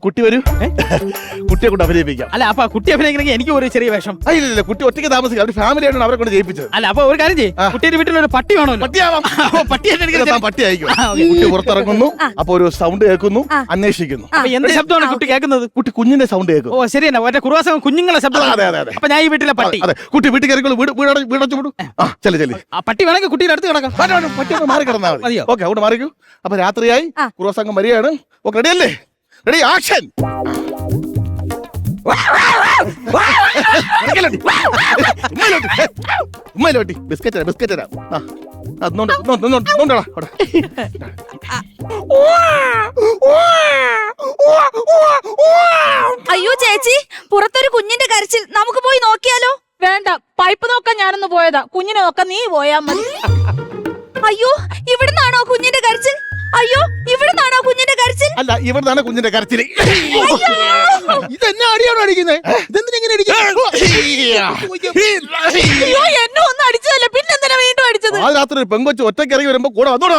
കുട്ടി വരൂ, കുട്ടിയെ കൊണ്ട് അഭിനയിപ്പിക്കാം. അല്ല അപ്പൊ കുട്ടി അഭിനയിക്കണമെങ്കിൽ എനിക്ക് ഒരു ചെറിയ വേഷം. ഇല്ല കുട്ടി ഒറ്റയ്ക്ക് താമസിക്കാം, അവര് ഫാമിലി ആയിട്ടാണ് അവരെ കൊണ്ട് ജയിപ്പിച്ചത്. അല്ല അപ്പൊ ഒരു കാര്യം ചെയ്യ്, കുട്ടിയുടെ വീട്ടിൽ ഒരു പട്ടി വേണമല്ലോ. പട്ടിയാവാം. പട്ടി അയക്കും. കുട്ടി പുറത്തിറങ്ങുന്നു, അപ്പൊ ഒരു സൗണ്ട് കേൾക്കുന്നു, അന്വേഷിക്കുന്നു. എന്ത് ശബ്ദമാണ് കുട്ടി കേൾക്കുന്നത്? കുട്ടി കുഞ്ഞിന്റെ സൗണ്ട് കേൾക്കും. ഓ ശരി തന്നെ, ഒറ്റ കുറുവാസം കുഞ്ഞുങ്ങളെ ശബ്ദം. അപ്പൊ ഞാൻ ഈ വീട്ടിലെ പട്ടി. കുട്ടി വീട്ടിൽ കയറിക്കോളൂ, വീടച്ചു വിടും. ചെല്ലു ആ പട്ടി വേണമെങ്കിൽ കുട്ടിയുടെ അടുത്ത് കിടക്കാം. പട്ടി മാറി കിടന്നാൽ മതി. ഓക്കെ, അവിടെ മാറിക്കൂ. അപ്പൊ രാത്രിയായി, കുറുവാസംഘം വരികയാണ്. ഓക്കെ, റെഡി അല്ലേ? Ready, action. ബിസ്ക്കറ്റ് അയ്യോ ചേച്ചി, പുറത്തൊരു കുഞ്ഞിന്റെ കരച്ചിൽ, നമുക്ക് പോയി നോക്കിയാലോ? വേണ്ട, പൈപ്പ് നോക്കാൻ ഞാനൊന്ന് പോയതാ, കുഞ്ഞിനെ നോക്കാൻ നീ പോയാ മതി. അയ്യോ, ഇവിടുന്നാണോ കുഞ്ഞിന്റെ കരച്ചിൽ? അയ്യോ, ഇവിടുന്നാണോ കുഞ്ഞിന്റെ കരച്ചിൽ? അല്ല, ഇവിടുന്നാണ് കുഞ്ഞിന്റെ കരച്ചിൽ. ഇതെന്നെ അടിയാണോ അടിക്കുന്നത്? ഇതെന്തിനെ അയ്യോ, എന്നെ ഒന്ന് അടിച്ചതല്ലേ, പിന്നെന്തിനാ വീണ്ടും അടിച്ചത്? ആ രാത്രി ഒരു പെങ്കൊച്ച് ഒറ്റയ്ക്ക് ഇറങ്ങി വരുമ്പോ കൂടെ വന്നോടാ.